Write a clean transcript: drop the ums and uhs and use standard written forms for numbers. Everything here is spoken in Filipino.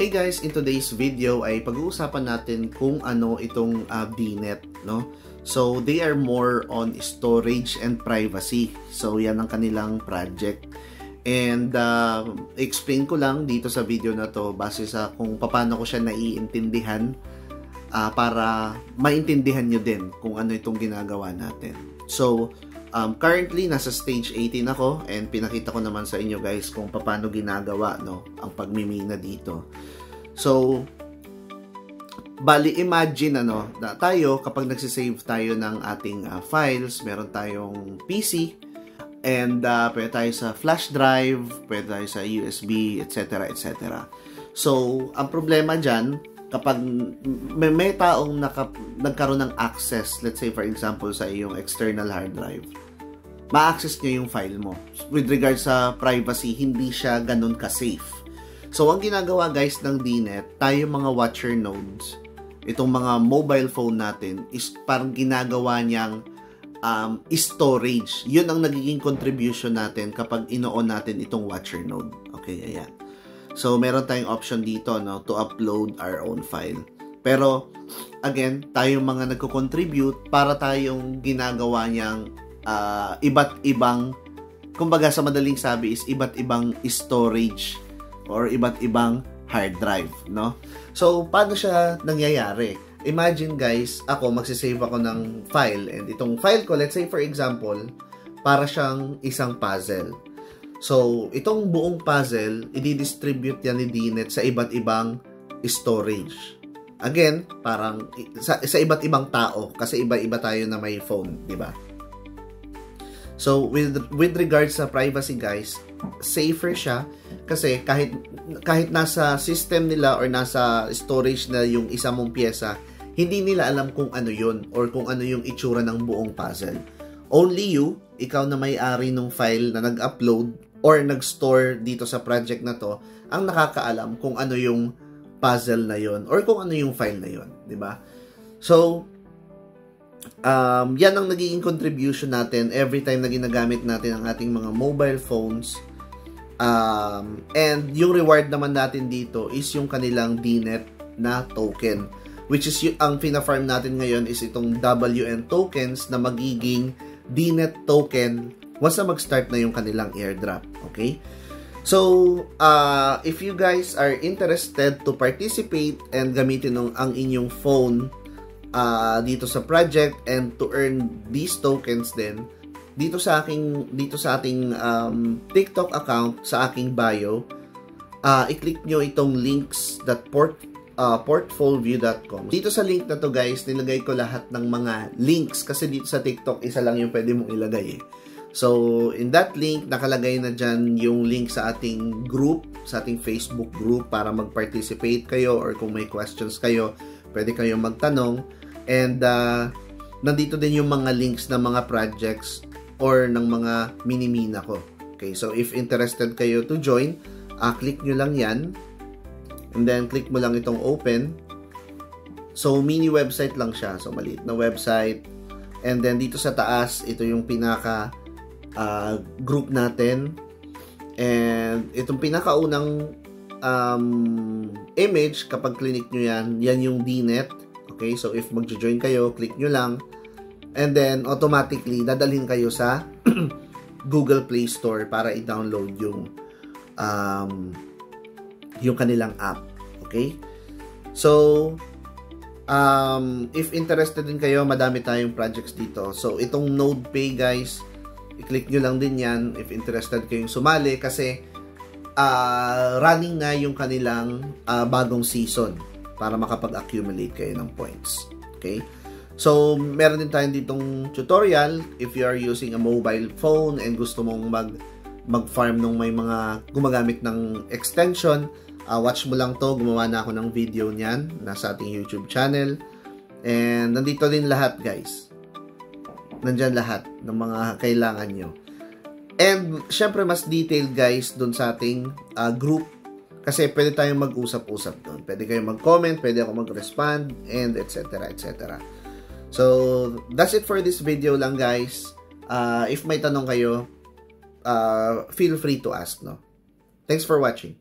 Hey guys, in today's video ay pag-uusapan natin kung ano itong DNet, no? So, they are more on storage and privacy. So, yan ang kanilang project. And, explain ko lang dito sa video na to base sa kung paano ko siya naiintindihan para maintindihan nyo din kung ano itong ginagawa natin. So, currently, nasa stage 18 ako and pinakita ko naman sa inyo guys kung paano ginagawa, no, ang pagmimina dito. So, bali imagine na tayo kapag nagsisave tayo ng ating files, meron tayong PC and pwede tayo sa flash drive, pwede tayo sa USB, etc. etc. So, ang problema dyan, kapag may taong nagkaroon ng access, let's say for example sa iyong external hard drive, ma-access niya yung file mo. With regards sa privacy, hindi siya ganun ka-safe. So, ang ginagawa guys ng DNet, tayo mga watcher nodes, itong mga mobile phone natin, is parang ginagawa niyang storage. Yun ang nagiging contribution natin kapag ino-on natin itong watcher node. Okay, ayan. So, meron tayong option dito, no, to upload our own file. Pero, again, tayong mga nagko-contribute para tayong ginagawa niyang iba't ibang, kumbaga sa madaling sabi is iba't ibang storage or iba't ibang hard drive, no? So, paano siya nangyayari? Imagine guys, ako magsisave ako ng file and itong file ko, let's say for example, para siyang isang puzzle. So, itong buong puzzle, i-distribute yan ni DNet sa iba't ibang storage. Again, parang sa iba't ibang tao kasi iba-iba tayo na may phone, di ba? So, with regards sa privacy guys, safer siya kasi kahit nasa system nila or nasa storage na yung isa mong pyesa, hindi nila alam kung ano yun or kung ano yung itsura ng buong puzzle. Only you, ikaw na may-ari ng file na nag-upload or nag-store dito sa project na to, ang nakakaalam kung ano yung puzzle na yun or kung ano yung file na yun, di ba? So, yan ang nagiging contribution natin every time na ginagamit natin ang ating mga mobile phones. And yung reward naman natin dito is yung kanilang DNet na token, which is ang pina-farm natin ngayon is itong WN tokens na magiging DNet token once na mag-start na yung kanilang airdrop. Okay? So, if you guys are interested to participate and gamitin ang inyong phone dito sa project and to earn these tokens then dito sa ating TikTok account sa aking bio, i-click nyo itong links.portfolview.com. Dito sa link na to guys, nilagay ko lahat ng mga links kasi dito sa TikTok isa lang yung pwede mong ilagay eh. So in that link nakalagay na dyan yung link sa ating group, sa ating Facebook group para mag-participate kayo or kung may questions kayo pwede kayong magtanong. And nandito din yung mga links ng mga projects or ng mga minimina ko. Okay, so if interested kayo to join, click nyo lang yan. And then click mo lang itong open. So mini website lang siya. So maliit na website. And then dito sa taas, ito yung pinaka group natin. And itong pinakaunang image, kapag click nyo yan, yan yung DNet. Okay, so if magjo-join kayo, click nyo lang. And then, automatically, dadalhin kayo sa Google Play Store para i-download yung kanilang app. Okay? So, if interested din kayo, madami tayong projects dito. So, itong NodePay, guys, i-click nyo lang din yan if interested kayong sumali kasi running na yung kanilang bagong season para makapag-accumulate kayo ng points. Okay? So, meron din tayong ditong tutorial if you are using a mobile phone and gusto mong mag-farm nung may mga gumagamit ng extension. Watch mo lang to, gumawa na ako ng video niyan nasa ating YouTube channel. And nandito din lahat guys. Nandyan lahat ng mga kailangan nyo. And syempre mas detailed guys dun sa ating group. Kasi pwede tayong mag-usap-usap doon. Pwede kayong mag-comment, pwede ako mag-respond, and etc. etc. So, that's it for this video lang guys. If may tanong kayo, feel free to ask, no? Thanks for watching.